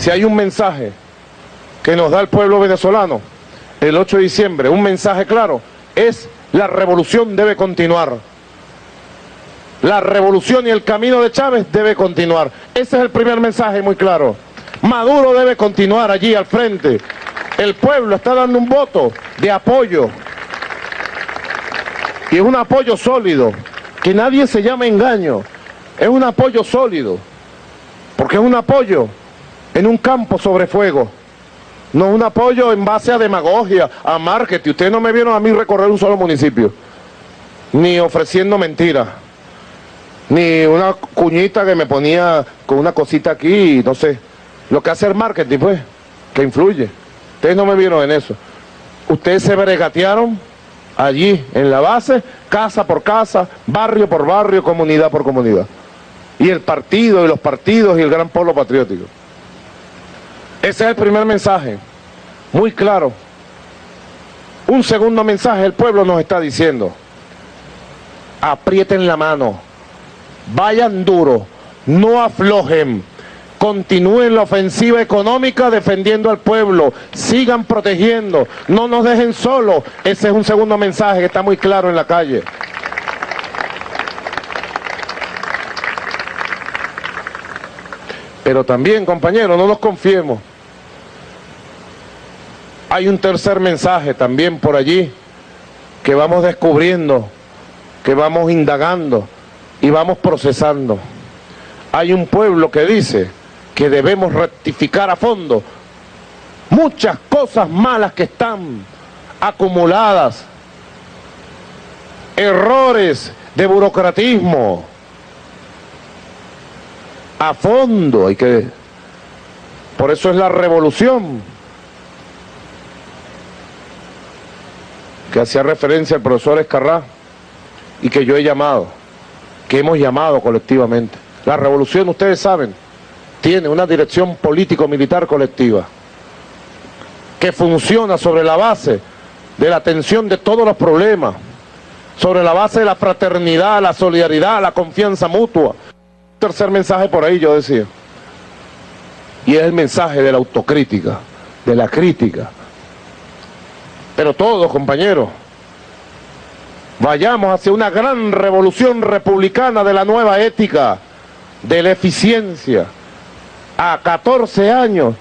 Si hay un mensaje que nos da el pueblo venezolano el 8 de diciembre, un mensaje claro, es la revolución debe continuar. La revolución y el camino de Chávez debe continuar. Ese es el primer mensaje muy claro. Maduro debe continuar allí al frente. El pueblo está dando un voto de apoyo. Y es un apoyo sólido, que nadie se llame engaño. Es un apoyo sólido, porque es un apoyo en un campo sobre fuego. No es un apoyo en base a demagogia, a marketing. Ustedes no me vieron a mí recorrer un solo municipio, ni ofreciendo mentiras, ni una cuñita que me ponía con una cosita aquí, no sé. Lo que hace el marketing, pues, que influye. Ustedes no me vieron en eso. Ustedes se bregatearon allí, en la base, casa por casa, barrio por barrio, comunidad por comunidad. Y el partido, y los partidos, y el gran polo patriótico. Ese es el primer mensaje, muy claro. Un segundo mensaje, el pueblo nos está diciendo: aprieten la mano, vayan duro, no aflojen, continúen la ofensiva económica defendiendo al pueblo, sigan protegiendo, no nos dejen solos. Ese es un segundo mensaje que está muy claro en la calle. Pero también, compañeros, no nos confiemos. Hay un tercer mensaje también por allí que vamos descubriendo, que vamos indagando y vamos procesando. Hay un pueblo que dice que debemos rectificar a fondo muchas cosas malas que están acumuladas, errores de burocratismo. A fondo hay que... Por eso es la revolución que hacía referencia el profesor Escarrá y que yo he llamado, que hemos llamado colectivamente. La revolución, ustedes saben, tiene una dirección político-militar colectiva que funciona sobre la base de la atención de todos los problemas, sobre la base de la fraternidad, la solidaridad, la confianza mutua. Tercer mensaje por ahí yo decía, y es el mensaje de la autocrítica, de la crítica. Pero todos, compañeros, vayamos hacia una gran revolución republicana de la nueva ética, de la eficiencia, a 14 años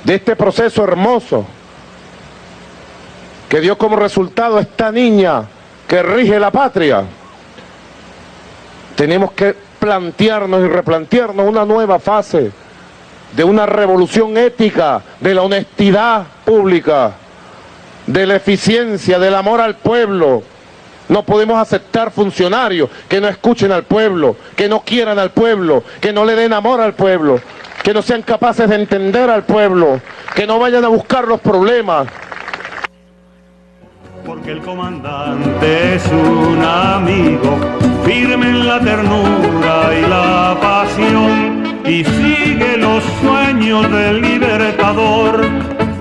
de este proceso hermoso que dio como resultado esta niña que rige la patria. Tenemos que plantearnos y replantearnos una nueva fase de una revolución ética, de la honestidad pública, de la eficiencia, del amor al pueblo. No podemos aceptar funcionarios que no escuchen al pueblo, que no quieran al pueblo, que no le den amor al pueblo, que no sean capaces de entender al pueblo, que no vayan a buscar los problemas. Porque el comandante es un amigo, firme en la ternura y la pasión, y sigue los sueños del libertador.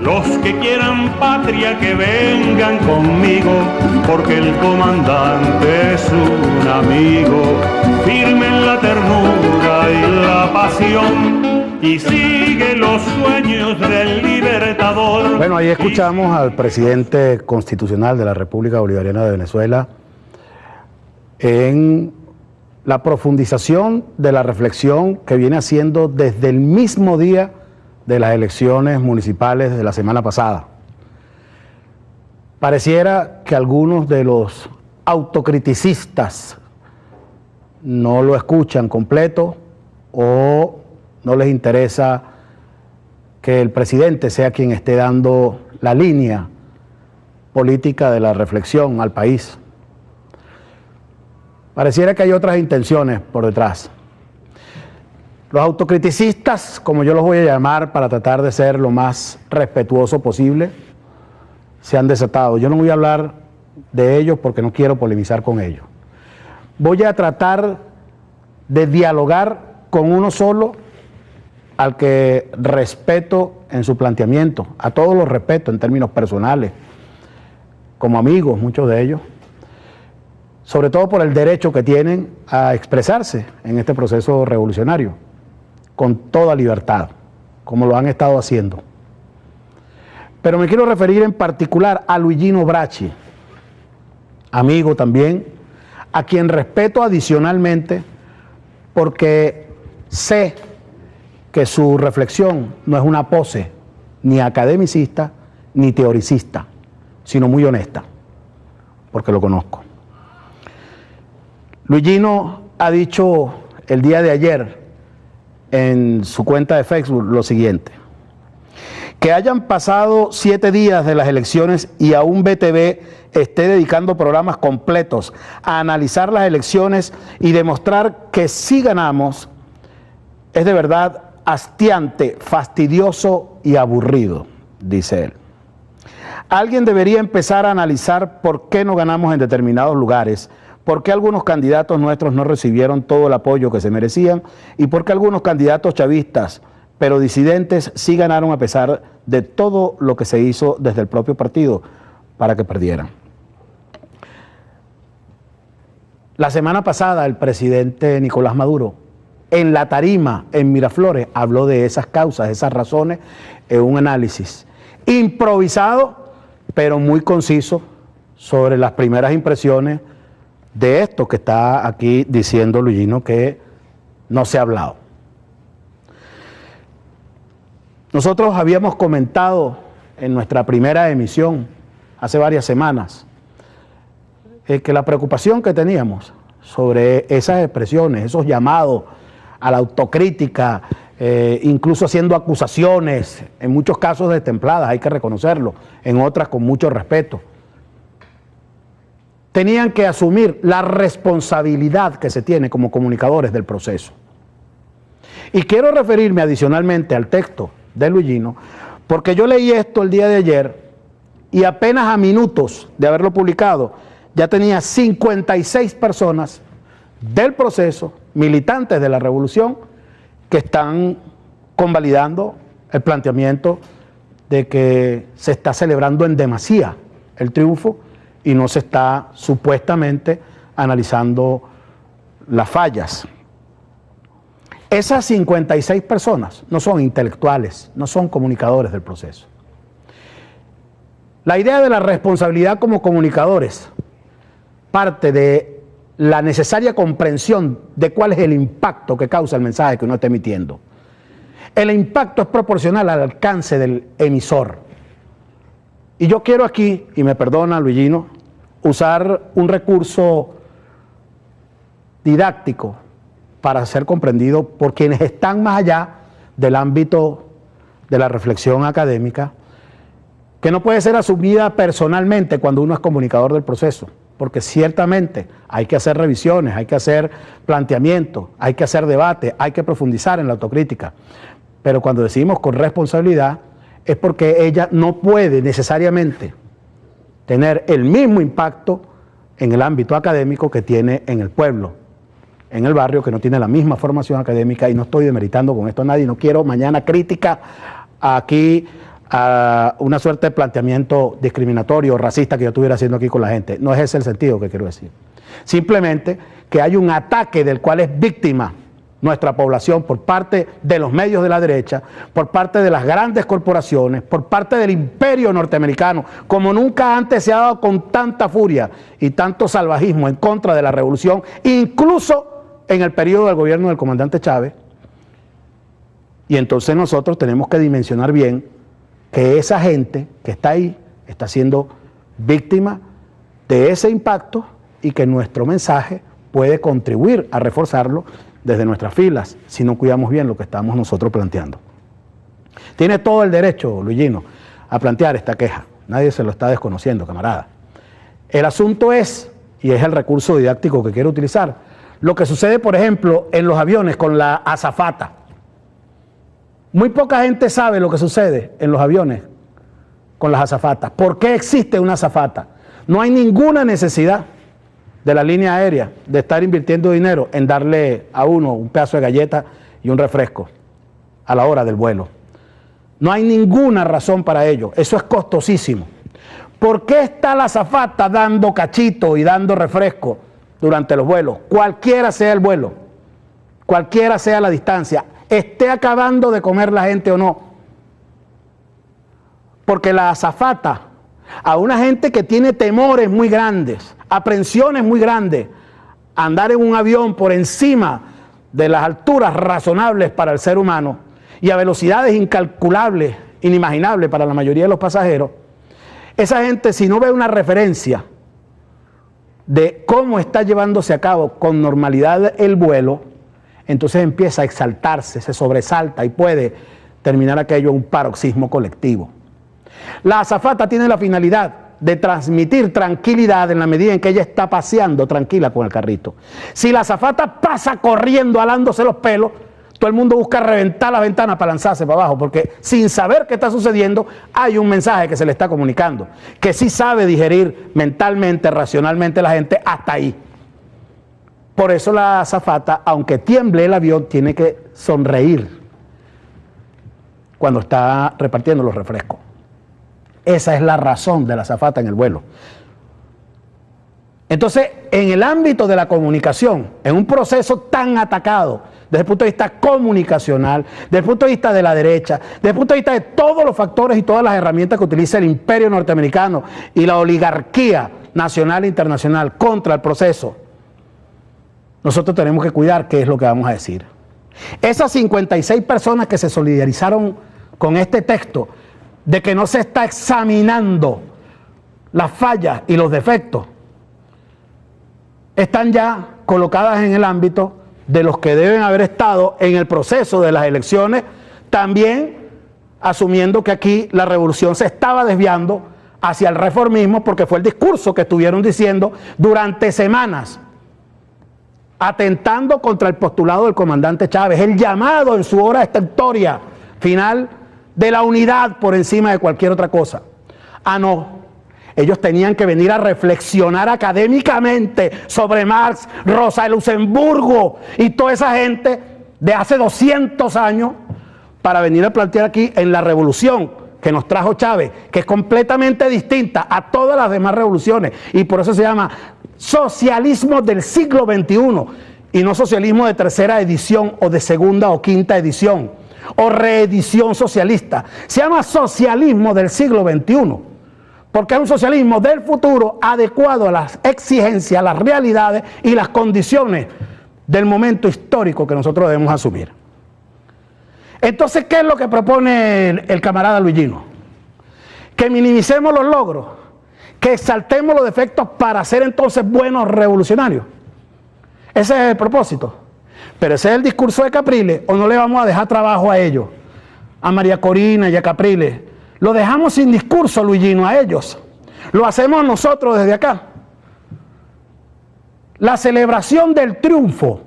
Los que quieran patria que vengan conmigo, porque el comandante es un amigo, firme en la ternura y la pasión, y sigue los sueños del libertador. Bueno, ahí escuchamos al presidente constitucional de la República Bolivariana de Venezuela en la profundización de la reflexión que viene haciendo desde el mismo día de las elecciones municipales de la semana pasada. Pareciera que algunos de los autocriticistas no lo escuchan completo o no les interesa que el presidente sea quien esté dando la línea política de la reflexión al país. Pareciera que hay otras intenciones por detrás. Los autocriticistas, como yo los voy a llamar para tratar de ser lo más respetuoso posible, se han desatado. Yo no voy a hablar de ellos porque no quiero polemizar con ellos. Voy a tratar de dialogar con uno solo, al que respeto en su planteamiento. A todos los respeto en términos personales, como amigos, muchos de ellos, sobre todo por el derecho que tienen a expresarse en este proceso revolucionario, con toda libertad. como lo han estado haciendo. Pero me quiero referir en particular a Luigino Bracci, amigo también, a quien respeto adicionalmente porque sé que su reflexión no es una pose ni academicista ni teoricista, sino muy honesta, porque lo conozco. Luigino ha dicho el día de ayer en su cuenta de Facebook lo siguiente: que hayan pasado 7 días de las elecciones y aún BTV esté dedicando programas completos a analizar las elecciones y demostrar que sí ganamos, es de verdad hastiante, fastidioso y aburrido, dice él. Alguien debería empezar a analizar por qué no ganamos en determinados lugares, por qué algunos candidatos nuestros no recibieron todo el apoyo que se merecían y por qué algunos candidatos chavistas, pero disidentes, sí ganaron a pesar de todo lo que se hizo desde el propio partido para que perdieran. La semana pasada el presidente Nicolás Maduro en la tarima en Miraflores habló de esas causas, esas razones, en un análisis improvisado, pero muy conciso sobre las primeras impresiones de esto que está aquí diciendo Luigino que no se ha hablado. Nosotros habíamos comentado en nuestra primera emisión hace varias semanas que la preocupación que teníamos sobre esas expresiones, esos llamados a la autocrítica, incluso haciendo acusaciones, en muchos casos destempladas, hay que reconocerlo, en otras con mucho respeto, tenían que asumir la responsabilidad que se tiene como comunicadores del proceso. Y quiero referirme adicionalmente al texto de Luigino, porque yo leí esto el día de ayer y apenas a minutos de haberlo publicado, ya tenía 56 personas del proceso, militantes de la revolución, que están convalidando el planteamiento de que se está celebrando en demasía el triunfo y no se está supuestamente analizando las fallas. Esas 56 personas no son intelectuales, no son comunicadores del proceso. La idea de la responsabilidad como comunicadores parte de la necesaria comprensión de cuál es el impacto que causa el mensaje que uno está emitiendo. El impacto es proporcional al alcance del emisor. Y yo quiero aquí, y me perdona Luigino, usar un recurso didáctico para ser comprendido por quienes están más allá del ámbito de la reflexión académica, que no puede ser asumida personalmente cuando uno es comunicador del proceso, porque ciertamente hay que hacer revisiones, hay que hacer planteamientos, hay que hacer debate, hay que profundizar en la autocrítica, pero cuando decimos con responsabilidad es porque ella no puede necesariamente tener el mismo impacto en el ámbito académico que tiene en el pueblo, en el barrio, que no tiene la misma formación académica, y no estoy demeritando con esto a nadie, no quiero mañana crítica aquí a una suerte de planteamiento discriminatorio, racista que yo estuviera haciendo aquí con la gente. No es ese el sentido que quiero decir. Simplemente que hay un ataque del cual es víctima nuestra población por parte de los medios de la derecha, por parte de las grandes corporaciones, por parte del imperio norteamericano, como nunca antes se ha dado con tanta furia y tanto salvajismo en contra de la revolución, incluso en el periodo del gobierno del comandante Chávez. Y entonces nosotros tenemos que dimensionar bien que esa gente que está ahí está siendo víctima de ese impacto y que nuestro mensaje puede contribuir a reforzarlo desde nuestras filas si no cuidamos bien lo que estamos nosotros planteando. Tiene todo el derecho, Luigino, a plantear esta queja. Nadie se lo está desconociendo, camarada. El asunto es, y es el recurso didáctico que quiero utilizar, lo que sucede, por ejemplo, en los aviones con la azafata. Muy poca gente sabe lo que sucede en los aviones con las azafatas. ¿Por qué existe una azafata? No hay ninguna necesidad de la línea aérea de estar invirtiendo dinero en darle a uno un pedazo de galleta y un refresco a la hora del vuelo. No hay ninguna razón para ello. Eso es costosísimo. ¿Por qué está la azafata dando cachito y dando refresco durante los vuelos? Cualquiera sea el vuelo, cualquiera sea la distancia, esté acabando de comer la gente o no. Porque la azafata, a una gente que tiene temores muy grandes, aprensiones muy grandes, andar en un avión por encima de las alturas razonables para el ser humano y a velocidades incalculables, inimaginables para la mayoría de los pasajeros, esa gente, si no ve una referencia de cómo está llevándose a cabo con normalidad el vuelo, entonces empieza a exaltarse, se sobresalta y puede terminar aquello en un paroxismo colectivo. La azafata tiene la finalidad de transmitir tranquilidad en la medida en que ella está paseando tranquila con el carrito. Si la azafata pasa corriendo, alándose los pelos, todo el mundo busca reventar la ventana para lanzarse para abajo, porque sin saber qué está sucediendo, hay un mensaje que se le está comunicando, que sí sabe digerir mentalmente, racionalmente la gente hasta ahí. Por eso la azafata, aunque tiemble el avión, tiene que sonreír cuando está repartiendo los refrescos. Esa es la razón de la azafata en el vuelo. Entonces, en el ámbito de la comunicación, en un proceso tan atacado, desde el punto de vista comunicacional, desde el punto de vista de la derecha, desde el punto de vista de todos los factores y todas las herramientas que utiliza el imperio norteamericano y la oligarquía nacional e internacional contra el proceso, nosotros tenemos que cuidar qué es lo que vamos a decir. Esas 56 personas que se solidarizaron con este texto, de que no se está examinando las fallas y los defectos, están ya colocadas en el ámbito de los que deben haber estado en el proceso de las elecciones, también asumiendo que aquí la revolución se estaba desviando hacia el reformismo, porque fue el discurso que estuvieron diciendo durante semanas, atentando contra el postulado del comandante Chávez, el llamado en su hora estentoria final de la unidad por encima de cualquier otra cosa. Ah, no. Ellos tenían que venir a reflexionar académicamente sobre Marx, Rosa Luxemburgo y toda esa gente de hace 200 años para venir a plantear aquí en la revolución que nos trajo Chávez, que es completamente distinta a todas las demás revoluciones, y por eso se llama socialismo del siglo XXI y no socialismo de tercera edición o de segunda o quinta edición o reedición socialista. Se llama socialismo del siglo XXI porque es un socialismo del futuro adecuado a las exigencias, las realidades y las condiciones del momento histórico que nosotros debemos asumir. Entonces, ¿qué es lo que propone el camarada Luigino? Que minimicemos los logros, que exaltemos los defectos para ser entonces buenos revolucionarios. Ese es el propósito. Pero ese es el discurso de Capriles, o no le vamos a dejar trabajo a ellos, a María Corina y a Capriles. Lo dejamos sin discurso, Luigino, a ellos. Lo hacemos nosotros desde acá. La celebración del triunfo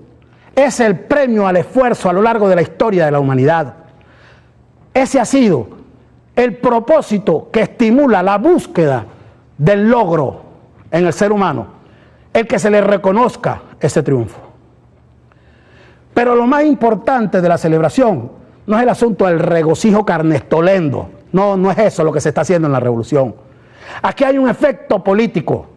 es el premio al esfuerzo a lo largo de la historia de la humanidad. Ese ha sido el propósito que estimula la búsqueda del logro en el ser humano, el que se le reconozca ese triunfo. Pero lo más importante de la celebración no es el asunto del regocijo carnestolendo, no es eso lo que se está haciendo en la revolución. Aquí hay un efecto político.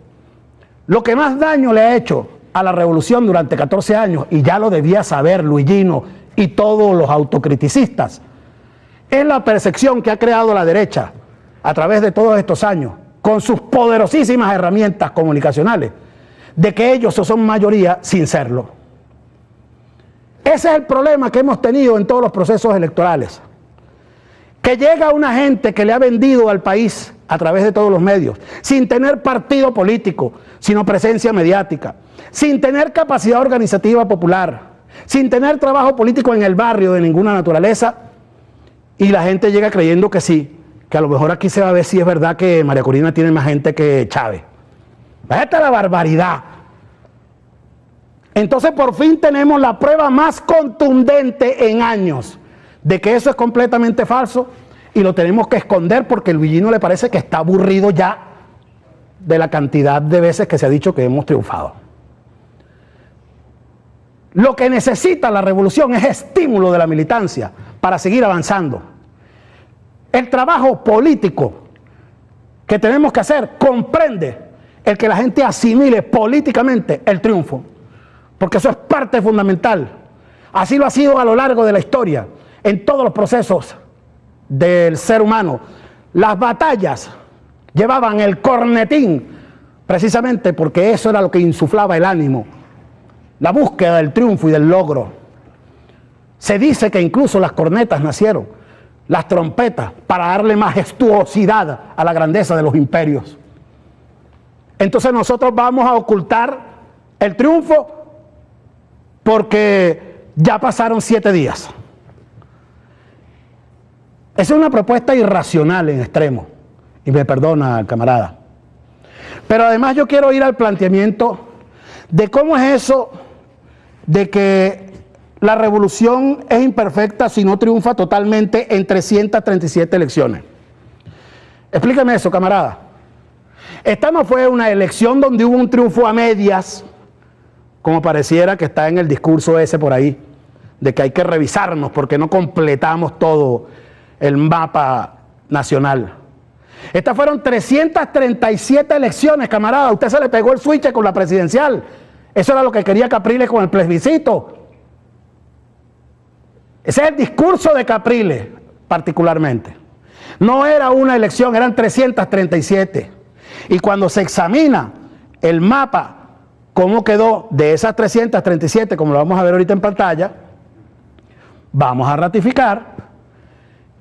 Lo que más daño le ha hecho a la revolución durante 14 años, y ya lo debía saber Luigino y todos los autocriticistas, es la percepción que ha creado la derecha a través de todos estos años, con sus poderosísimas herramientas comunicacionales, de que ellos son mayoría sin serlo. Ese es el problema que hemos tenido en todos los procesos electorales. Que llega una gente que le ha vendido al país a través de todos los medios, sin tener partido político, sino presencia mediática, sin tener capacidad organizativa popular, sin tener trabajo político en el barrio de ninguna naturaleza, y la gente llega creyendo que sí, que a lo mejor aquí se va a ver si es verdad que María Corina tiene más gente que Chávez. Esta es la barbaridad. Entonces por fin tenemos la prueba más contundente en años de que eso es completamente falso, y lo tenemos que esconder porque a Luigino le parece que está aburrido ya de la cantidad de veces que se ha dicho que hemos triunfado. Lo que necesita la revolución es estímulo de la militancia para seguir avanzando. El trabajo político que tenemos que hacer comprende el que la gente asimile políticamente el triunfo, porque eso es parte fundamental. Así lo ha sido a lo largo de la historia, en todos los procesos del ser humano. Las batallas llevaban el cornetín, precisamente porque eso era lo que insuflaba el ánimo, la búsqueda del triunfo y del logro. Se dice que incluso las cornetas nacieron, las trompetas, para darle majestuosidad a la grandeza de los imperios. Entonces nosotros vamos a ocultar el triunfo porque ya pasaron 7 días. Esa es una propuesta irracional en extremo, y me perdona, camarada. Pero además yo quiero ir al planteamiento de cómo es eso de que la revolución es imperfecta si no triunfa totalmente en 337 elecciones. Explíqueme eso, camarada. Esta no fue una elección donde hubo un triunfo a medias, como pareciera que está en el discurso ese por ahí, de que hay que revisarnos porque no completamos todo el mapa nacional. Estas fueron 337 elecciones, camarada. Usted se le pegó el switch con la presidencial. Eso era lo que quería Capriles con el plebiscito. Ese es el discurso de Capriles, particularmente. No era una elección, eran 337. Y cuando se examina el mapa, cómo quedó de esas 337, como lo vamos a ver ahorita en pantalla, vamos a ratificar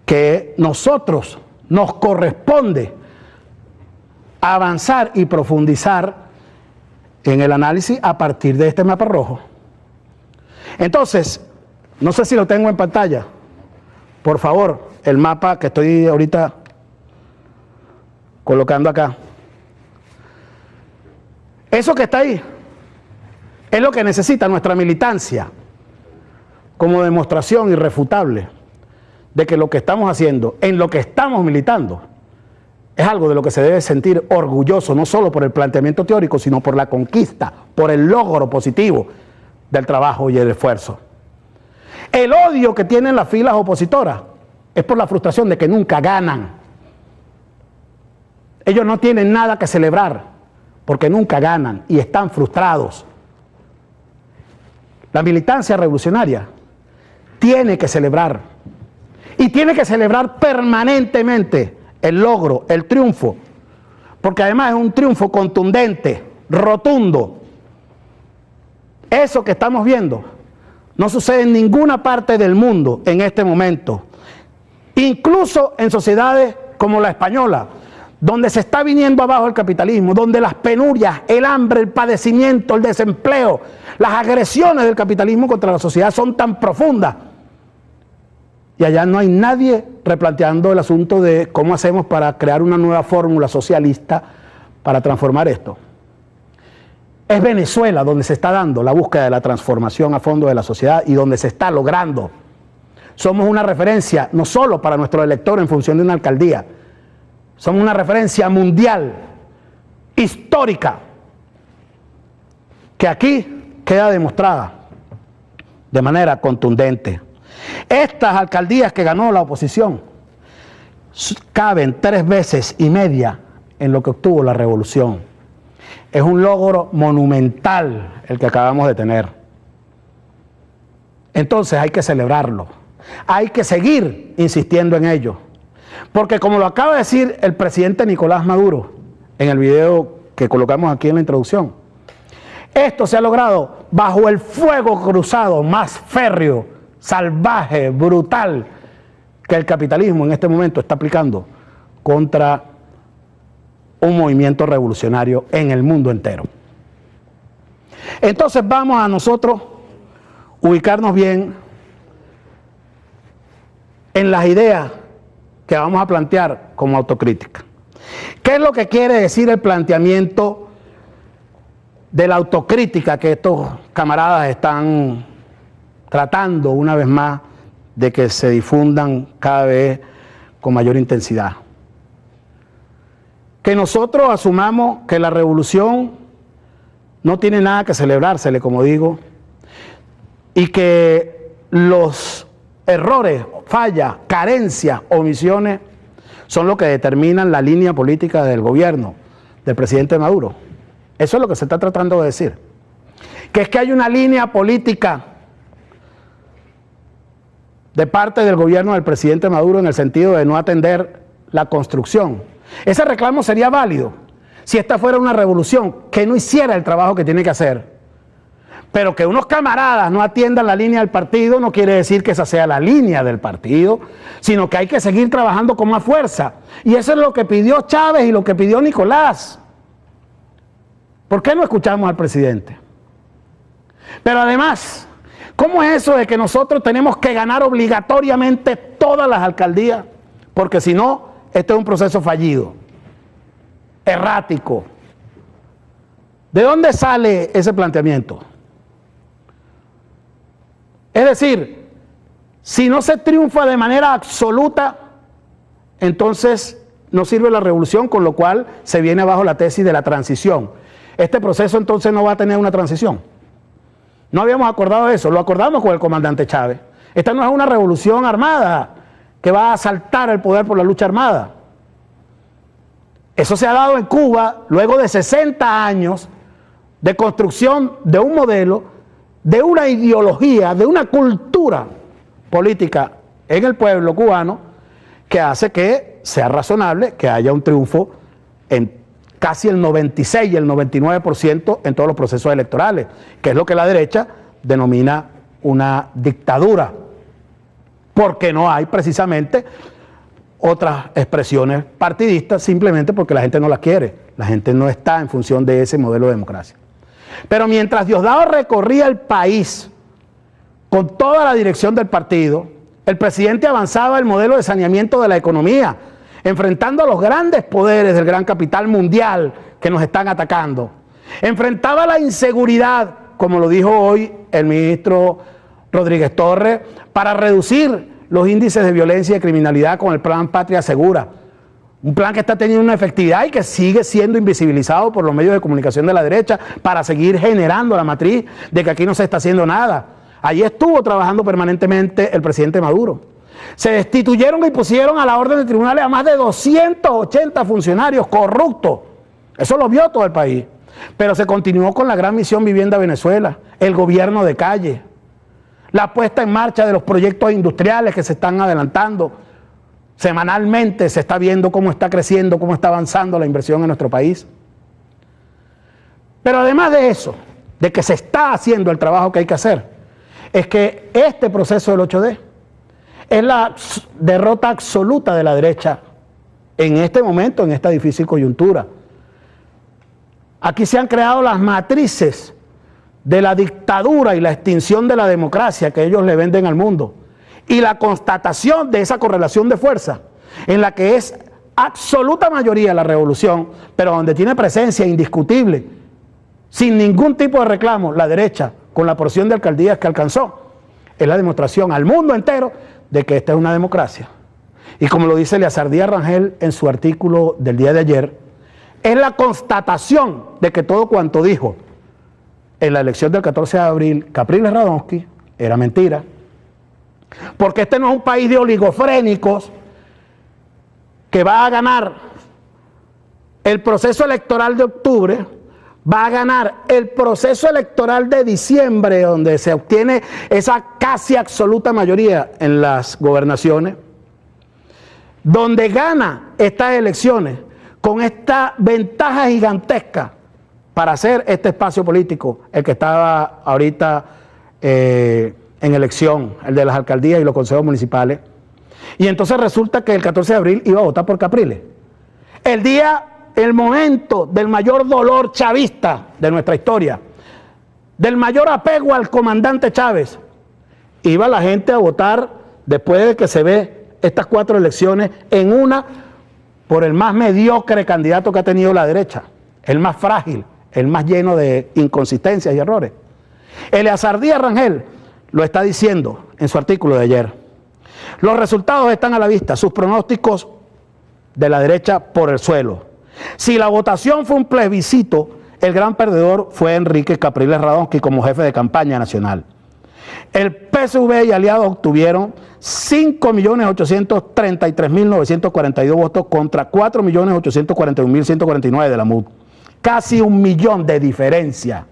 que nosotros nos corresponde avanzar y profundizar en el análisis a partir de este mapa rojo. Entonces, no sé si lo tengo en pantalla. Por favor, el mapa que estoy ahorita colocando acá. Eso que está ahí es lo que necesita nuestra militancia como demostración irrefutable de que lo que estamos haciendo, en lo que estamos militando, es algo de lo que se debe sentir orgulloso, no solo por el planteamiento teórico, sino por la conquista, por el logro positivo del trabajo y el esfuerzo. El odio que tienen las filas opositoras es por la frustración de que nunca ganan. Ellos no tienen nada que celebrar porque nunca ganan y están frustrados. La militancia revolucionaria tiene que celebrar y tiene que celebrar permanentemente el logro, el triunfo, porque además es un triunfo contundente, rotundo. Eso que estamos viendo no sucede en ninguna parte del mundo en este momento, incluso en sociedades como la española, donde se está viniendo abajo el capitalismo, donde las penurias, el hambre, el padecimiento, el desempleo, las agresiones del capitalismo contra la sociedad son tan profundas. Y allá no hay nadie replanteando el asunto de cómo hacemos para crear una nueva fórmula socialista para transformar esto. Es Venezuela donde se está dando la búsqueda de la transformación a fondo de la sociedad y donde se está logrando. Somos una referencia no solo para nuestro elector en función de una alcaldía, somos una referencia mundial, histórica, que aquí queda demostrada de manera contundente. Estas alcaldías que ganó la oposición caben 3 veces y media en lo que obtuvo la revolución. Es un logro monumental el que acabamos de tener. Entonces hay que celebrarlo. Hay que seguir insistiendo en ello. Porque como lo acaba de decir el presidente Nicolás Maduro en el video que colocamos aquí en la introducción, esto se ha logrado bajo el fuego cruzado más férreo, salvaje, brutal que el capitalismo en este momento está aplicando contra un movimiento revolucionario en el mundo entero. Entonces vamos a nosotros ubicarnos bien en las ideas que vamos a plantear como autocrítica. ¿Qué es lo que quiere decir el planteamiento de la autocrítica que estos camaradas están tratando una vez más de que se difundan cada vez con mayor intensidad? Que nosotros asumamos que la revolución no tiene nada que celebrársele, como digo, y que los errores, fallas, carencias, omisiones son lo que determinan la línea política del gobierno, del presidente Maduro. Eso es lo que se está tratando de decir. Que es que hay una línea política de parte del gobierno del presidente Maduro en el sentido de no atender la construcción. Ese reclamo sería válido si esta fuera una revolución que no hiciera el trabajo que tiene que hacer. Pero que unos camaradas no atiendan la línea del partido no quiere decir que esa sea la línea del partido, sino que hay que seguir trabajando con más fuerza. Y eso es lo que pidió Chávez y lo que pidió Nicolás. ¿Por qué no escuchamos al presidente? Pero además, ¿cómo es eso de que nosotros tenemos que ganar obligatoriamente todas las alcaldías? Porque si no, este es un proceso fallido, errático. ¿De dónde sale ese planteamiento? Es decir, si no se triunfa de manera absoluta, entonces no sirve la revolución, con lo cual se viene abajo la tesis de la transición. Este proceso entonces no va a tener una transición. No habíamos acordado eso, lo acordamos con el comandante Chávez. Esta no es una revolución armada que va a asaltar el poder por la lucha armada. Eso se ha dado en Cuba luego de 60 años de construcción de un modelo, de una ideología, de una cultura política en el pueblo cubano que hace que sea razonable que haya un triunfo en casi el 96 y el 99% en todos los procesos electorales, que es lo que la derecha denomina una dictadura, porque no hay precisamente otras expresiones partidistas, simplemente porque la gente no las quiere, la gente no está en función de ese modelo de democracia. Pero mientras Diosdado recorría el país con toda la dirección del partido, el presidente avanzaba el modelo de saneamiento de la economía, enfrentando a los grandes poderes del gran capital mundial que nos están atacando. Enfrentaba la inseguridad, como lo dijo hoy el ministro Rodríguez Torres, para reducir los índices de violencia y criminalidad con el plan Patria Segura. Un plan que está teniendo una efectividad y que sigue siendo invisibilizado por los medios de comunicación de la derecha para seguir generando la matriz de que aquí no se está haciendo nada. Allí estuvo trabajando permanentemente el presidente Maduro. Se destituyeron y pusieron a la orden de tribunales a más de 280 funcionarios corruptos. Eso lo vio todo el país. Pero se continuó con la gran misión Vivienda Venezuela, el gobierno de calle, la puesta en marcha de los proyectos industriales que se están adelantando. Semanalmente se está viendo cómo está creciendo, cómo está avanzando la inversión en nuestro país. Pero además de eso, de que se está haciendo el trabajo que hay que hacer, es que este proceso del 8D es la derrota absoluta de la derecha en este momento, en esta difícil coyuntura. Aquí se han creado las matrices de la dictadura y la extinción de la democracia que ellos le venden al mundo. Y la constatación de esa correlación de fuerza, en la que es absoluta mayoría la revolución, pero donde tiene presencia indiscutible, sin ningún tipo de reclamo, la derecha, con la porción de alcaldías que alcanzó, es la demostración al mundo entero de que esta es una democracia. Y como lo dice Eleazar Díaz Rangel en su artículo del día de ayer, es la constatación de que todo cuanto dijo en la elección del 14 de abril Capriles Radonsky era mentira. Porque este no es un país de oligofrénicos que va a ganar el proceso electoral de octubre, va a ganar el proceso electoral de diciembre, donde se obtiene esa casi absoluta mayoría en las gobernaciones, donde gana estas elecciones con esta ventaja gigantesca para hacer este espacio político, el que estaba ahorita en elección, el de las alcaldías y los consejos municipales. Y entonces resulta que el 14 de abril iba a votar por Capriles. El momento del mayor dolor chavista de nuestra historia, del mayor apego al comandante Chávez, iba la gente a votar después de que se ve estas 4 elecciones en una por el más mediocre candidato que ha tenido la derecha, el más frágil, el más lleno de inconsistencias y errores. Eleazar Díaz Rangel lo está diciendo en su artículo de ayer. Los resultados están a la vista, sus pronósticos de la derecha por el suelo. Si la votación fue un plebiscito, el gran perdedor fue Enrique Capriles Radonsky como jefe de campaña nacional. El PSV y aliados obtuvieron 5.833.942 votos contra 4.841.149 de la MUD. Casi 1 millón de diferencia.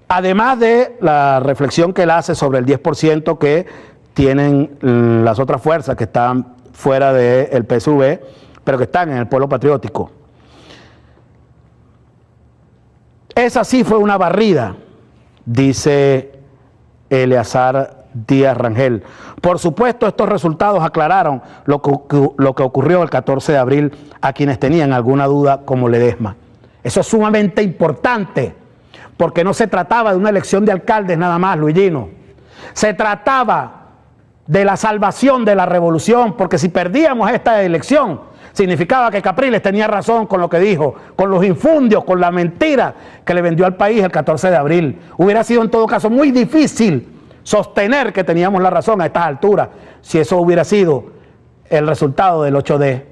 Además de la reflexión que él hace sobre el 10% que tienen las otras fuerzas que están fuera del PSV, pero que están en el pueblo patriótico. Esa sí fue una barrida, dice Eleazar Díaz Rangel. Por supuesto, estos resultados aclararon lo que ocurrió el 14 de abril a quienes tenían alguna duda como Ledesma. Eso es sumamente importante, porque no se trataba de una elección de alcaldes nada más, Luigino. Se trataba de la salvación de la revolución, porque si perdíamos esta elección, significaba que Capriles tenía razón con lo que dijo, con los infundios, con la mentira que le vendió al país el 14 de abril. Hubiera sido en todo caso muy difícil sostener que teníamos la razón a estas alturas, si eso hubiera sido el resultado del 8D.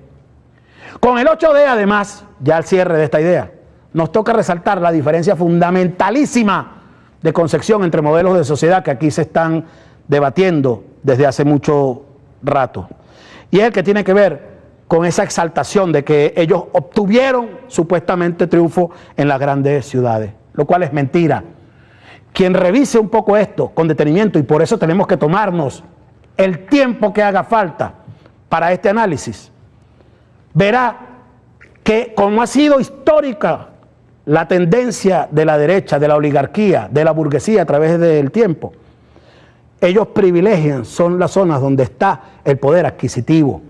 Con el 8D, además, ya al cierre de esta idea, nos toca resaltar la diferencia fundamentalísima de concepción entre modelos de sociedad que aquí se están debatiendo desde hace mucho rato. Y es el que tiene que ver con esa exaltación de que ellos obtuvieron supuestamente triunfo en las grandes ciudades, lo cual es mentira. Quien revise un poco esto con detenimiento, y por eso tenemos que tomarnos el tiempo que haga falta para este análisis, verá que como ha sido histórica la tendencia de la derecha, de la oligarquía, de la burguesía a través del tiempo, ellos privilegian, son las zonas donde está el poder adquisitivo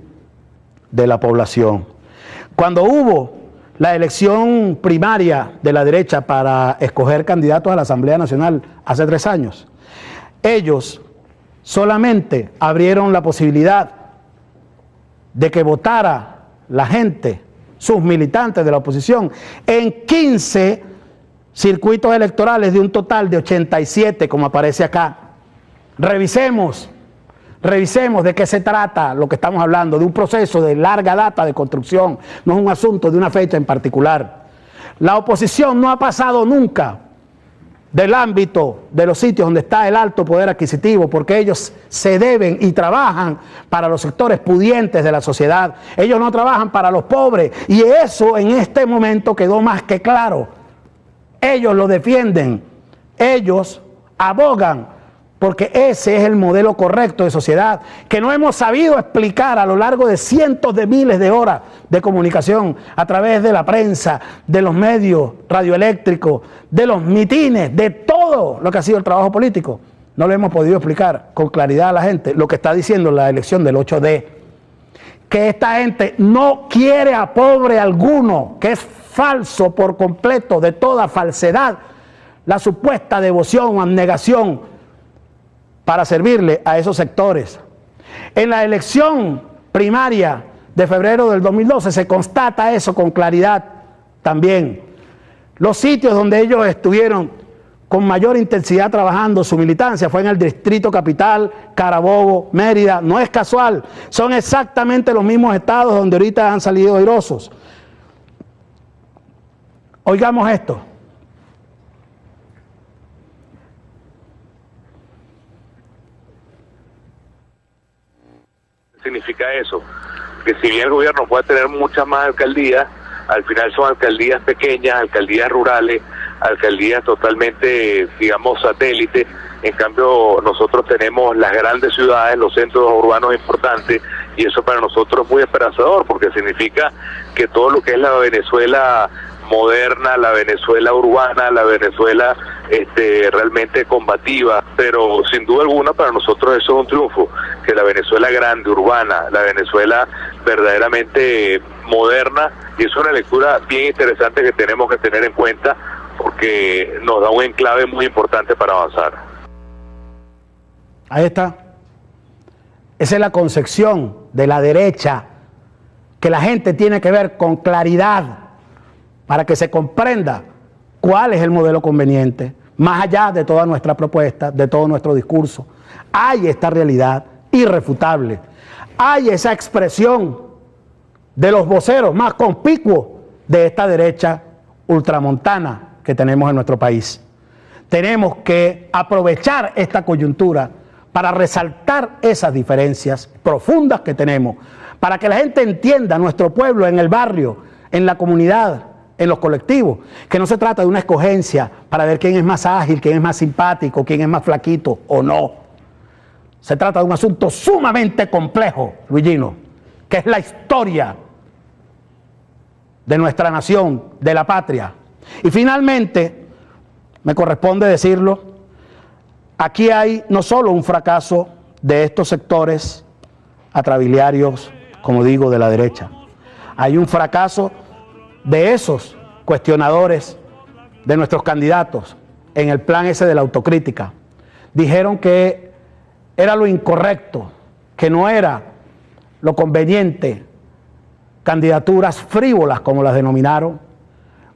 de la población. Cuando hubo la elección primaria de la derecha para escoger candidatos a la Asamblea Nacional hace 3 años, ellos solamente abrieron la posibilidad de que votara la gente, sus militantes de la oposición, en 15 circuitos electorales de un total de 87, como aparece acá. Revisemos de qué se trata lo que estamos hablando, de un proceso de larga data de construcción, no es un asunto de una fecha en particular. La oposición no ha pasado nunca del ámbito de los sitios donde está el alto poder adquisitivo, porque ellos se deben y trabajan para los sectores pudientes de la sociedad. Ellos no trabajan para los pobres, y eso en este momento quedó más que claro. Ellos lo defienden, ellos abogan, porque ese es el modelo correcto de sociedad que no hemos sabido explicar a lo largo de cientos de miles de horas de comunicación a través de la prensa, de los medios radioeléctricos, de los mitines, de todo lo que ha sido el trabajo político. No lo hemos podido explicar con claridad a la gente lo que está diciendo la elección del 8D, que esta gente no quiere a pobre alguno, que es falso por completo, de toda falsedad, la supuesta devoción o abnegación para servirle a esos sectores. En la elección primaria de febrero del 2012 se constata eso con claridad también. Los sitios donde ellos estuvieron con mayor intensidad trabajando su militancia fue en el Distrito Capital, Carabobo, Mérida. No es casual, son exactamente los mismos estados donde ahorita han salido airosos. Oigamos esto. Significa eso, que si bien el gobierno puede tener muchas más alcaldías, al final son alcaldías pequeñas, alcaldías rurales, alcaldías totalmente, digamos, satélites. En cambio, nosotros tenemos las grandes ciudades, los centros urbanos importantes, y eso para nosotros es muy esperanzador, porque significa que todo lo que es la Venezuela moderna, la Venezuela urbana, la Venezuela realmente combativa, pero sin duda alguna para nosotros eso es un triunfo, que la Venezuela grande, urbana, la Venezuela verdaderamente moderna, y es una lectura bien interesante que tenemos que tener en cuenta, porque nos da un enclave muy importante para avanzar. Ahí está. Esa es la concepción de la derecha, que la gente tiene que ver con claridad, para que se comprenda cuál es el modelo conveniente, más allá de toda nuestra propuesta, de todo nuestro discurso. Hay esta realidad irrefutable, hay esa expresión de los voceros más conspicuos de esta derecha ultramontana que tenemos en nuestro país. Tenemos que aprovechar esta coyuntura para resaltar esas diferencias profundas que tenemos, para que la gente entienda, nuestro pueblo en el barrio, en la comunidad, en los colectivos, que no se trata de una escogencia para ver quién es más ágil, quién es más simpático, quién es más flaquito o no. Se trata de un asunto sumamente complejo, Luigino, que es la historia de nuestra nación, de la patria. Y finalmente, me corresponde decirlo, aquí hay no solo un fracaso de estos sectores atrabiliarios, como digo, de la derecha, hay un fracaso de esos cuestionadores de nuestros candidatos en el plan ese de la autocrítica. Dijeron que era lo incorrecto, que no era lo conveniente, candidaturas frívolas, como las denominaron,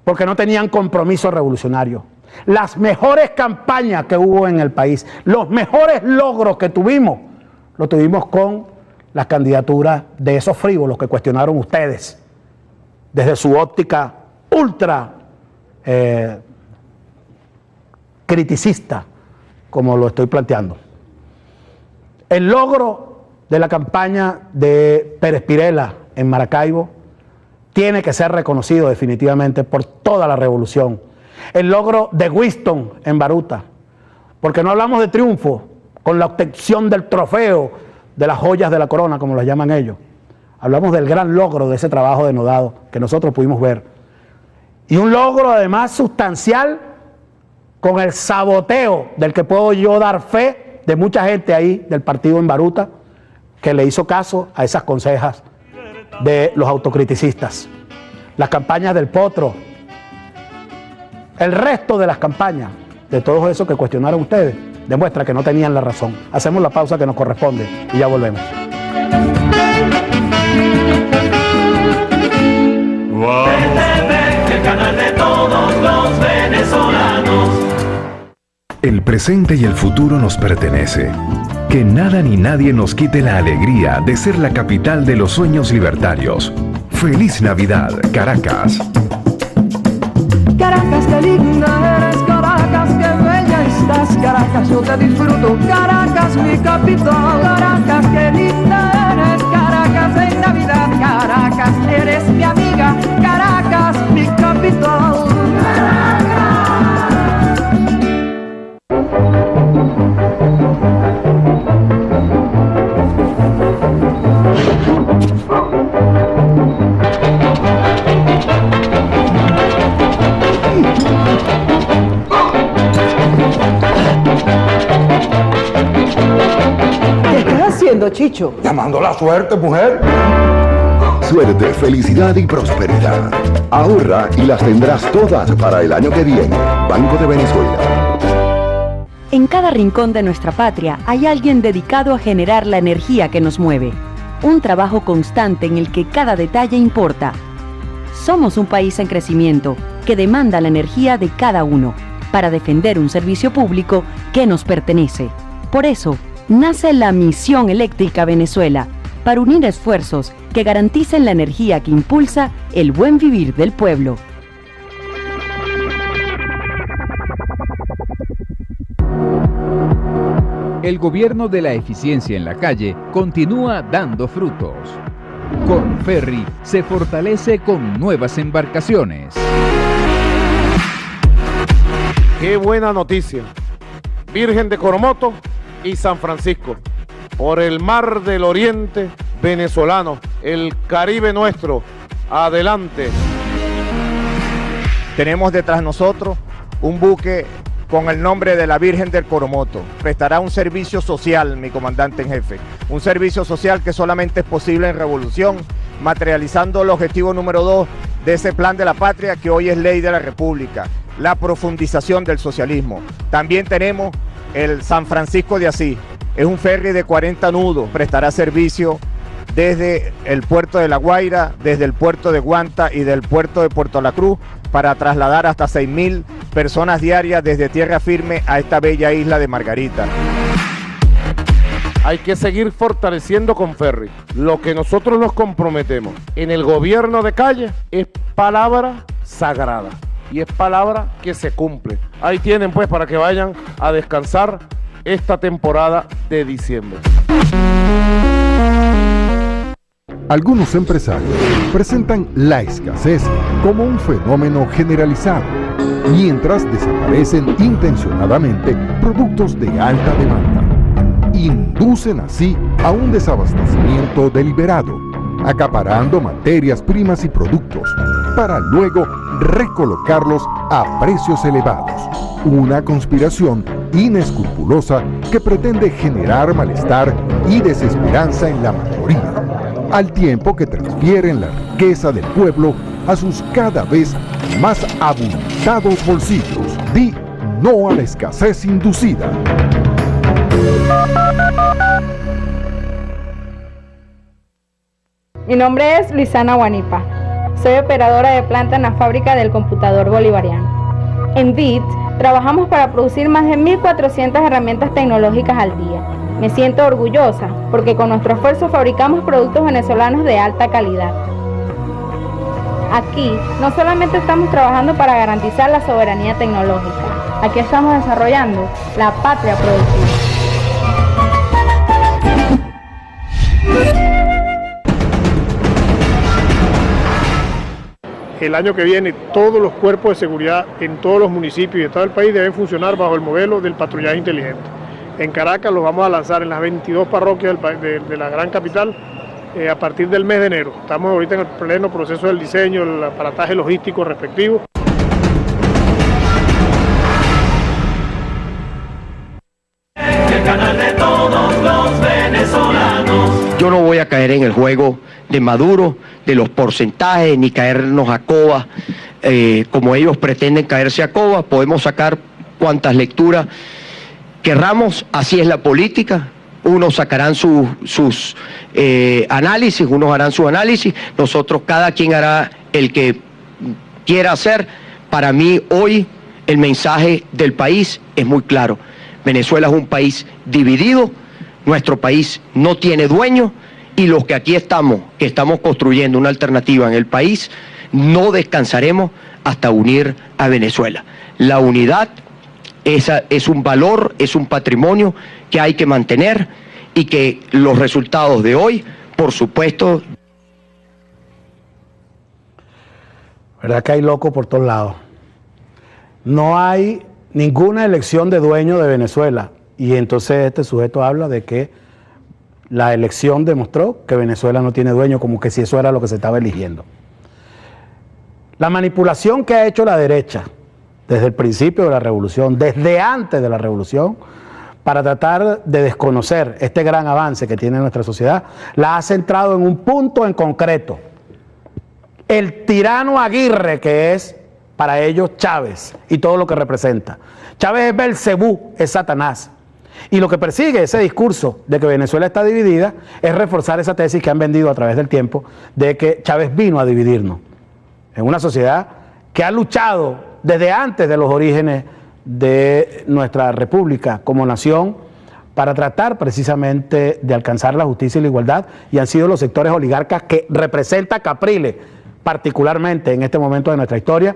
porque no tenían compromiso revolucionario. Las mejores campañas que hubo en el país, los mejores logros que tuvimos, lo tuvimos con las candidaturas de esos frívolos que cuestionaron ustedes, desde su óptica ultra criticista, como lo estoy planteando. El logro de la campaña de Pérez Pirela en Maracaibo tiene que ser reconocido definitivamente por toda la revolución. El logro de Winston en Baruta, porque no hablamos de triunfo con la obtención del trofeo de las joyas de la corona, como las llaman ellos. Hablamos del gran logro de ese trabajo denodado que nosotros pudimos ver. Y un logro además sustancial con el saboteo del que puedo yo dar fe de mucha gente ahí del partido en Baruta que le hizo caso a esas consejas de los autocriticistas. Las campañas del Potro, el resto de las campañas de todos esos que cuestionaron ustedes, demuestra que no tenían la razón. Hacemos la pausa que nos corresponde y ya volvemos. El canal de todos los venezolanos. El presente y el futuro nos pertenece. Que nada ni nadie nos quite la alegría de ser la capital de los sueños libertarios. ¡Feliz Navidad, Caracas! Caracas, qué linda eres, Caracas, qué bella estás, Caracas, yo te disfruto, Caracas, mi capital, Caracas, qué linda eres, Caracas, en Navidad, Caracas, eres mi amiga, Caracas, mi capital. ¿Qué estás haciendo, Chicho? Llamando la suerte, mujer. Suerte, felicidad y prosperidad. Ahorra y las tendrás todas para el año que viene. Banco de Venezuela. En cada rincón de nuestra patria hay alguien dedicado a generar la energía que nos mueve. Un trabajo constante en el que cada detalle importa. Somos un país en crecimiento que demanda la energía de cada uno para defender un servicio público que nos pertenece. Por eso, nace la Misión Eléctrica Venezuela, para unir esfuerzos que garanticen la energía que impulsa el buen vivir del pueblo. El gobierno de la eficiencia en la calle continúa dando frutos. Corferry se fortalece con nuevas embarcaciones. Qué buena noticia. Virgen de Coromoto y San Francisco, por el mar del oriente venezolano, el Caribe nuestro, adelante. Tenemos detrás nosotros un buque con el nombre de la Virgen del Coromoto. Prestará un servicio social, mi comandante en jefe. Un servicio social que solamente es posible en revolución, materializando el objetivo número 2 de ese plan de la patria que hoy es ley de la República, la profundización del socialismo. También tenemos el San Francisco de Asís. Es un ferry de 40 nudos, prestará servicio desde el puerto de La Guaira, desde el puerto de Guanta y del puerto de Puerto La Cruz, para trasladar hasta 6.000 personas diarias desde tierra firme a esta bella isla de Margarita. Hay que seguir fortaleciendo con Ferry. Lo que nosotros nos comprometemos en el gobierno de calle es palabra sagrada y es palabra que se cumple. Ahí tienen pues para que vayan a descansar esta temporada de diciembre. Algunos empresarios presentan la escasez como un fenómeno generalizado, mientras desaparecen intencionadamente productos de alta demanda. Inducen así a un desabastecimiento deliberado, acaparando materias primas y productos, para luego recolocarlos a precios elevados. Una conspiración inescrupulosa que pretende generar malestar y desesperanza en la mayoría, al tiempo que transfieren la riqueza del pueblo a sus cada vez más abultados bolsillos. Di no a la escasez inducida. Mi nombre es Luisana Guanipa. Soy operadora de planta en la fábrica del computador bolivariano. En BIT trabajamos para producir más de 1.400 herramientas tecnológicas al día. Me siento orgullosa porque con nuestro esfuerzo fabricamos productos venezolanos de alta calidad. Aquí no solamente estamos trabajando para garantizar la soberanía tecnológica, aquí estamos desarrollando la patria productiva. El año que viene todos los cuerpos de seguridad en todos los municipios y de todo el país deben funcionar bajo el modelo del patrullaje inteligente. En Caracas lo vamos a lanzar en las 22 parroquias de la gran capital a partir del mes de enero. Estamos ahorita en el pleno proceso del diseño, el aparataje logístico respectivo. El canal de todos los venezolanos. Yo no voy a caer en el juego de Maduro, de los porcentajes, ni caernos a coba, como ellos pretenden caerse a coba. Podemos sacar cuantas lecturas querramos, así es la política. Unos sacarán sus análisis, unos harán su análisis, nosotros cada quien hará el que quiera hacer. Para mí hoy el mensaje del país es muy claro. Venezuela es un país dividido, nuestro país no tiene dueño y los que aquí estamos, que estamos construyendo una alternativa en el país, no descansaremos hasta unir a Venezuela. La unidad es un valor, es un patrimonio que hay que mantener y que los resultados de hoy, por supuesto... ¿Verdad que hay loco por todos lados? No hay ninguna elección de dueño de Venezuela. Y entonces este sujeto habla de que la elección demostró que Venezuela no tiene dueño, como que si eso era lo que se estaba eligiendo. La manipulación que ha hecho la derecha desde el principio de la revolución, desde antes de la revolución, para tratar de desconocer este gran avance que tiene nuestra sociedad, la ha centrado en un punto en concreto. El tirano Aguirre, que es para ellos Chávez y todo lo que representa. Chávez es Belcebú, es Satanás. Y lo que persigue ese discurso de que Venezuela está dividida es reforzar esa tesis que han vendido a través del tiempo de que Chávez vino a dividirnos. En una sociedad que ha luchado desde antes de los orígenes de nuestra república como nación para tratar precisamente de alcanzar la justicia y la igualdad, y han sido los sectores oligarcas que representa Capriles, particularmente en este momento de nuestra historia,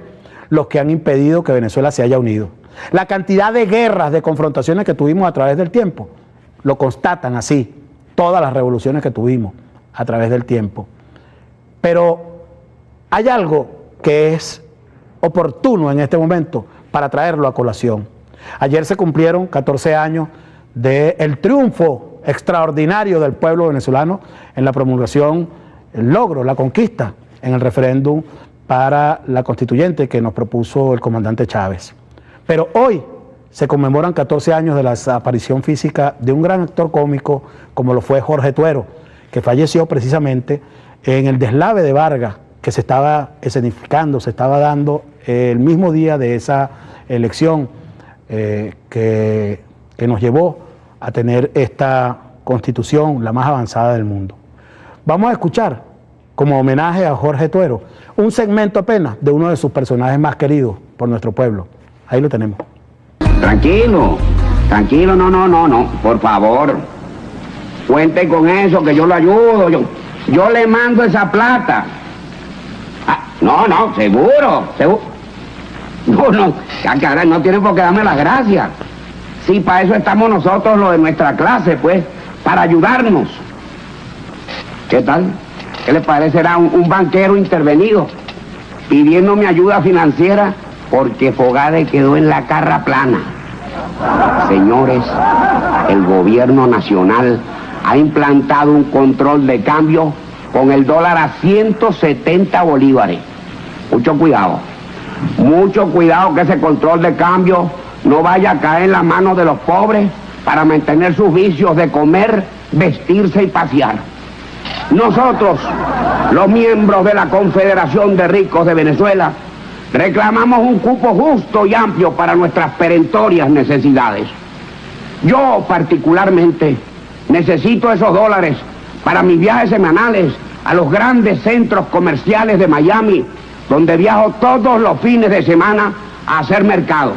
los que han impedido que Venezuela se haya unido. La cantidad de guerras, de confrontaciones que tuvimos a través del tiempo, lo constatan así, todas las revoluciones que tuvimos a través del tiempo. Pero hay algo que es oportuno en este momento para traerlo a colación. Ayer se cumplieron 14 años del triunfo extraordinario del pueblo venezolano en la promulgación, el logro, la conquista en el referéndum para la constituyente que nos propuso el comandante Chávez. Pero hoy se conmemoran 14 años de la desaparición física de un gran actor cómico como lo fue Jorge Tuero, que falleció precisamente en el deslave de Vargas que se estaba escenificando, se estaba dando el mismo día de esa elección que nos llevó a tener esta constitución, la más avanzada del mundo. Vamos a escuchar, como homenaje a Jorge Tuero, un segmento apenas de uno de sus personajes más queridos por nuestro pueblo. Ahí lo tenemos. Tranquilo, tranquilo, no, por favor. Cuente con eso, que yo lo ayudo, yo le mando esa plata. Ah, no, seguro. No, caray, no tienen por qué darme las gracias. Sí, para eso estamos nosotros, los de nuestra clase, pues, para ayudarnos. ¿Qué tal? ¿Qué les parecerá un banquero intervenido? pidiéndome ayuda financiera porque Fogade quedó en la carra plana. Señores, el gobierno nacional ha implantado un control de cambio con el dólar a 170 bolívares. Mucho cuidado que ese control de cambio no vaya a caer en las manos de los pobres para mantener sus vicios de comer, vestirse y pasear. Nosotros, los miembros de la Confederación de Ricos de Venezuela, reclamamos un cupo justo y amplio para nuestras perentorias necesidades. Yo, particularmente, necesito esos dólares para mis viajes semanales a los grandes centros comerciales de Miami, donde viajo todos los fines de semana a hacer mercado.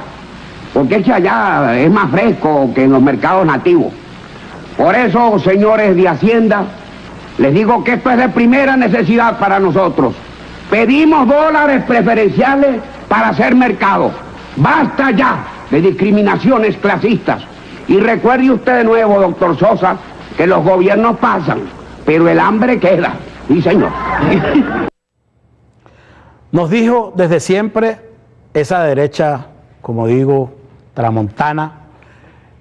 Porque es que allá es más fresco que en los mercados nativos. Por eso, señores de Hacienda, les digo que esto es de primera necesidad para nosotros. Pedimos dólares preferenciales para hacer mercado. Basta ya de discriminaciones clasistas. Y recuerde usted de nuevo, doctor Sosa, que los gobiernos pasan, pero el hambre queda. Sí, señor. Nos dijo desde siempre esa derecha, como digo, tramontana,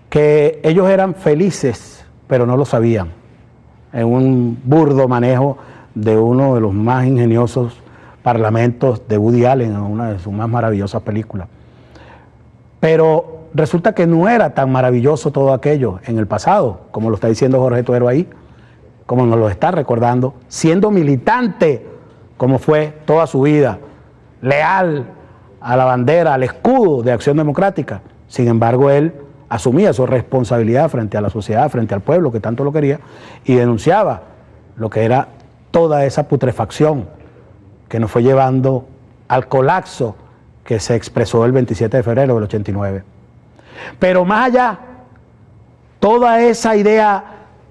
que ellos eran felices, pero no lo sabían, en un burdo manejo de uno de los más ingeniosos parlamentos de Woody Allen, en una de sus más maravillosas películas. Pero resulta que no era tan maravilloso todo aquello en el pasado, como lo está diciendo Jorge Tuero ahí, como nos lo está recordando, siendo militante, como fue toda su vida, leal a la bandera, al escudo de Acción Democrática. Sin embargo, él asumía su responsabilidad frente a la sociedad, frente al pueblo que tanto lo quería, y denunciaba lo que era toda esa putrefacción que nos fue llevando al colapso que se expresó el 27 de febrero del 89. Pero más allá, toda esa idea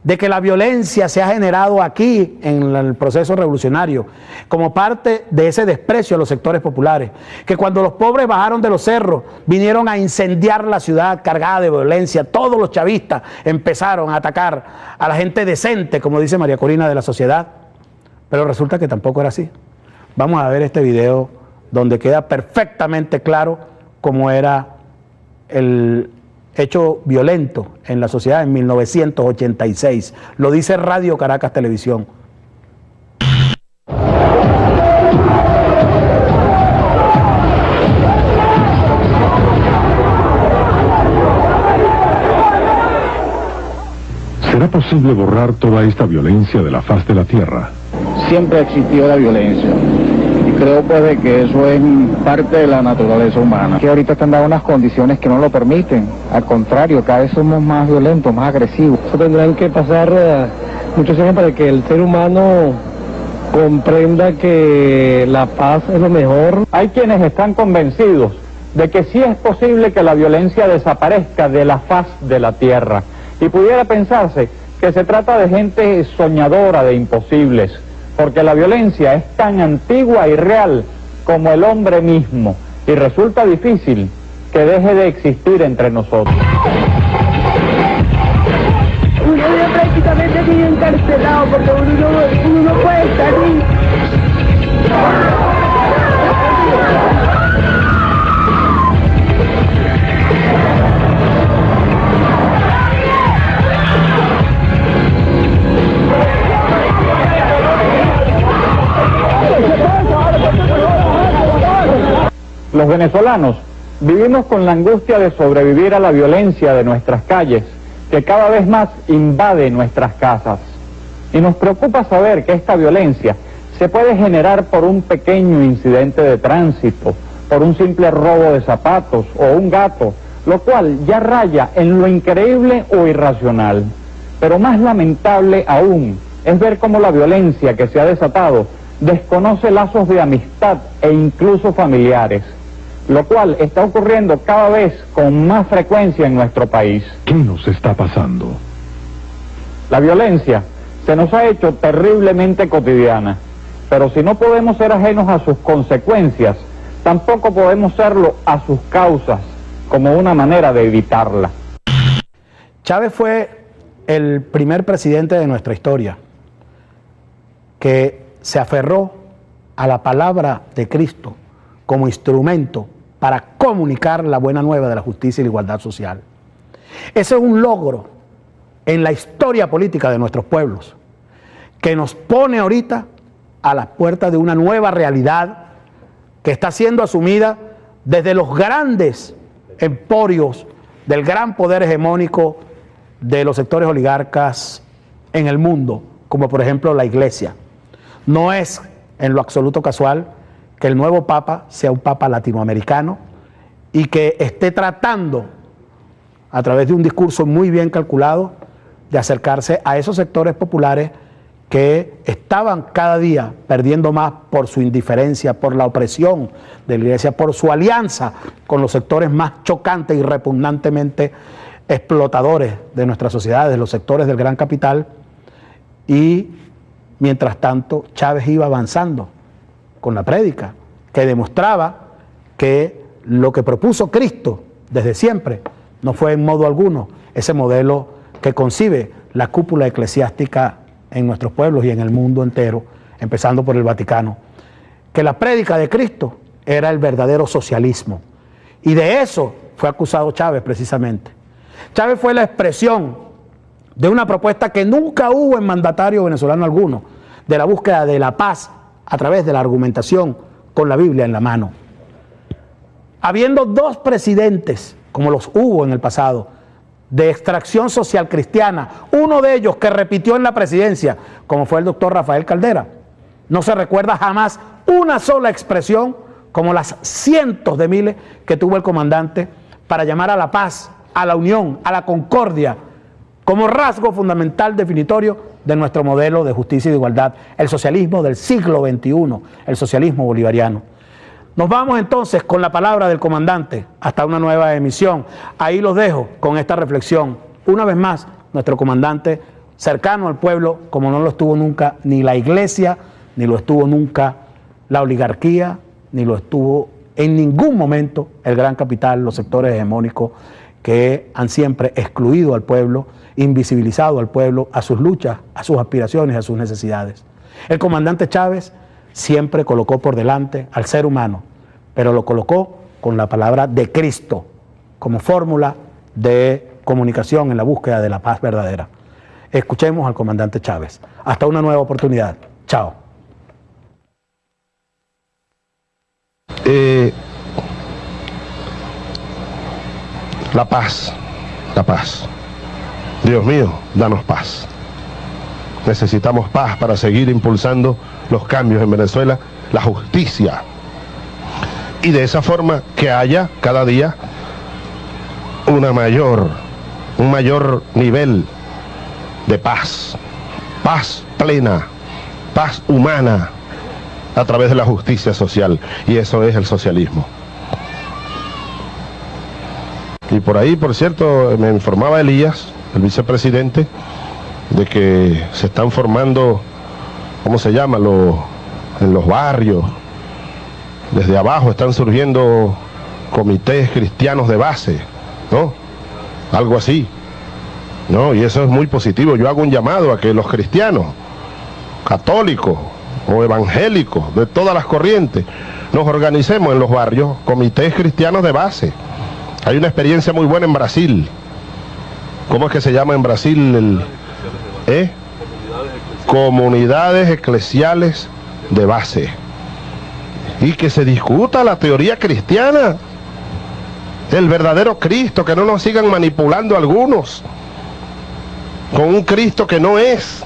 de que la violencia se ha generado aquí en el proceso revolucionario como parte de ese desprecio a los sectores populares, que cuando los pobres bajaron de los cerros, vinieron a incendiar la ciudad cargada de violencia, todos los chavistas empezaron a atacar a la gente decente, como dice María Corina, de la sociedad, pero resulta que tampoco era así. Vamos a ver este video donde queda perfectamente claro cómo era el hecho violento en la sociedad en 1986. Lo dice Radio Caracas Televisión. ¿Será posible borrar toda esta violencia de la faz de la tierra? Siempre existió la violencia. Y creo pues de que eso es parte de la naturaleza humana. Que ahorita están dadas unas condiciones que no lo permiten. Al contrario, cada vez somos más violentos, más agresivos. Eso tendrán que pasar muchos años para que el ser humano comprenda que la paz es lo mejor. Hay quienes están convencidos de que sí es posible que la violencia desaparezca de la faz de la tierra. Y pudiera pensarse que se trata de gente soñadora de imposibles, porque la violencia es tan antigua y real como el hombre mismo, y resulta difícil que deje de existir entre nosotros. Uno ya prácticamente sigue encarcelado porque uno no puede salir. Los venezolanos vivimos con la angustia de sobrevivir a la violencia de nuestras calles, que cada vez más invade nuestras casas. Y nos preocupa saber que esta violencia se puede generar por un pequeño incidente de tránsito, por un simple robo de zapatos o un gato, lo cual ya raya en lo increíble o irracional. Pero más lamentable aún es ver cómo la violencia que se ha desatado desconoce lazos de amistad e incluso familiares, lo cual está ocurriendo cada vez con más frecuencia en nuestro país. ¿Qué nos está pasando? La violencia se nos ha hecho terriblemente cotidiana, pero si no podemos ser ajenos a sus consecuencias, tampoco podemos serlo a sus causas, como una manera de evitarla. Chávez fue el primer presidente de nuestra historia que se aferró a la palabra de Cristo como instrumento para comunicar la buena nueva de la justicia y la igualdad social. Ese es un logro en la historia política de nuestros pueblos, que nos pone ahorita a las puertas de una nueva realidad que está siendo asumida desde los grandes emporios del gran poder hegemónico de los sectores oligarcas en el mundo, como por ejemplo la Iglesia. No es en lo absoluto casual que el nuevo Papa sea un Papa latinoamericano y que esté tratando, a través de un discurso muy bien calculado, de acercarse a esos sectores populares que estaban cada día perdiendo más por su indiferencia, por la opresión de la Iglesia, por su alianza con los sectores más chocantes y repugnantemente explotadores de nuestra sociedad, de los sectores del gran capital. Y mientras tanto Chávez iba avanzando con la prédica, que demostraba que lo que propuso Cristo desde siempre no fue en modo alguno ese modelo que concibe la cúpula eclesiástica en nuestros pueblos y en el mundo entero, empezando por el Vaticano, que la prédica de Cristo era el verdadero socialismo. Y de eso fue acusado Chávez precisamente. Chávez fue la expresión de una propuesta que nunca hubo en mandatario venezolano alguno, de la búsqueda de la paz a través de la argumentación con la Biblia en la mano. Habiendo dos presidentes, como los hubo en el pasado, de extracción social cristiana, uno de ellos que repitió en la presidencia, como fue el doctor Rafael Caldera, no se recuerda jamás una sola expresión como las cientos de miles que tuvo el comandante para llamar a la paz, a la unión, a la concordia, como rasgo fundamental definitorio de nuestro modelo de justicia y de igualdad, el socialismo del siglo XXI, el socialismo bolivariano. Nos vamos entonces con la palabra del comandante hasta una nueva emisión. Ahí los dejo con esta reflexión. Una vez más, nuestro comandante cercano al pueblo, como no lo estuvo nunca ni la Iglesia, ni lo estuvo nunca la oligarquía, ni lo estuvo en ningún momento el gran capital, los sectores hegemónicos que han siempre excluido al pueblo, invisibilizado al pueblo, a sus luchas, a sus aspiraciones, a sus necesidades. El comandante Chávez siempre colocó por delante al ser humano, pero lo colocó con la palabra de Cristo como fórmula de comunicación en la búsqueda de la paz verdadera. Escuchemos al comandante Chávez. Hasta una nueva oportunidad. Chao. La paz, la paz. Dios mío, danos paz. Necesitamos paz para seguir impulsando los cambios en Venezuela, la justicia. Y de esa forma que haya cada día un mayor nivel de paz, paz plena, paz humana a través de la justicia social. Y eso es el socialismo. Y por ahí, por cierto, me informaba Elías, el vicepresidente, de que se están formando, ¿cómo se llama?, en los barrios, desde abajo están surgiendo comités cristianos de base, ¿no? Algo así, ¿no? Y eso es muy positivo. Yo hago un llamado a que los cristianos, católicos o evangélicos, de todas las corrientes, nos organicemos en los barrios, comités cristianos de base. Hay una experiencia muy buena en Brasil. ¿Cómo es que se llama en Brasil? Comunidades eclesiales de base. Y que se discuta la teoría cristiana, el verdadero Cristo, que no nos sigan manipulando algunos con un Cristo que no es,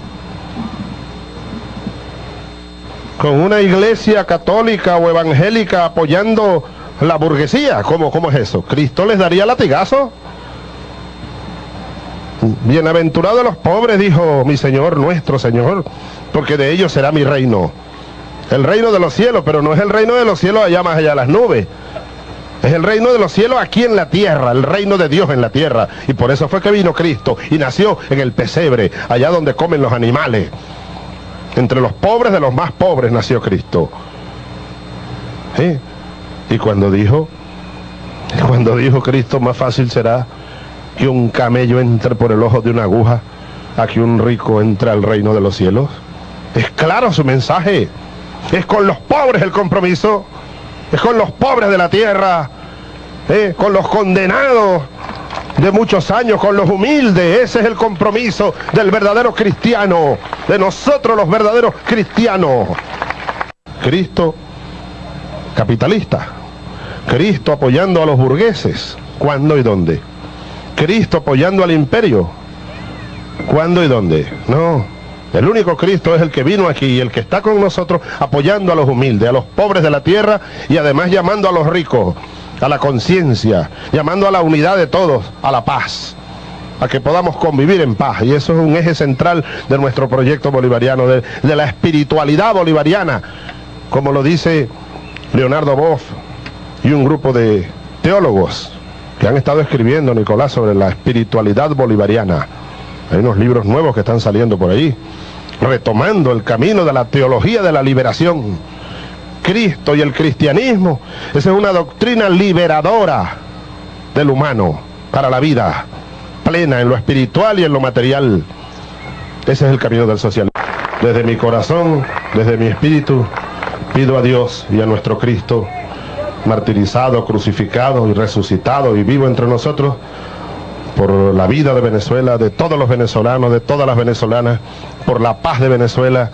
con una iglesia católica o evangélica apoyando la burguesía. ¿Cómo es eso? ¿Cristo les daría latigazo? Bienaventurados los pobres, dijo mi Señor, nuestro Señor, porque de ellos será mi reino. El reino de los cielos, pero no es el reino de los cielos allá más allá de las nubes. Es el reino de los cielos aquí en la tierra, el reino de Dios en la tierra. Y por eso fue que vino Cristo y nació en el pesebre, allá donde comen los animales. Entre los pobres de los más pobres nació Cristo. ¿Sí? Y cuando dijo Cristo, más fácil será que un camello entre por el ojo de una aguja a que un rico entre al reino de los cielos. Es claro su mensaje. Es con los pobres el compromiso, es con los pobres de la tierra, con los condenados de muchos años, con los humildes. Ese es el compromiso del verdadero cristiano, de nosotros los verdaderos cristianos. Cristo capitalista, Cristo apoyando a los burgueses, ¿cuándo y dónde? Cristo apoyando al imperio, ¿cuándo y dónde? No, el único Cristo es el que vino aquí y el que está con nosotros apoyando a los humildes, a los pobres de la tierra y además llamando a los ricos a la conciencia, llamando a la unidad de todos, a la paz, a que podamos convivir en paz. Y eso es un eje central de nuestro proyecto bolivariano, de la espiritualidad bolivariana, como lo dice Leonardo Boff y un grupo de teólogos que han estado escribiendo, Nicolás, sobre la espiritualidad bolivariana. Hay unos libros nuevos que están saliendo por ahí, retomando el camino de la teología de la liberación. Cristo y el cristianismo, esa es una doctrina liberadora del humano para la vida plena en lo espiritual y en lo material. Ese es el camino del socialismo. Desde mi corazón, desde mi espíritu, pido a Dios y a nuestro Cristo, martirizado, crucificado y resucitado y vivo entre nosotros, por la vida de Venezuela, de todos los venezolanos, de todas las venezolanas, por la paz de Venezuela,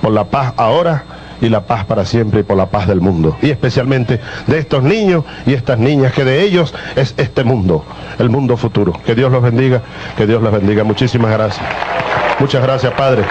por la paz ahora y la paz para siempre y por la paz del mundo. Y especialmente de estos niños y estas niñas, que de ellos es este mundo, el mundo futuro. Que Dios los bendiga, que Dios los bendiga. Muchísimas gracias. Muchas gracias, Padre.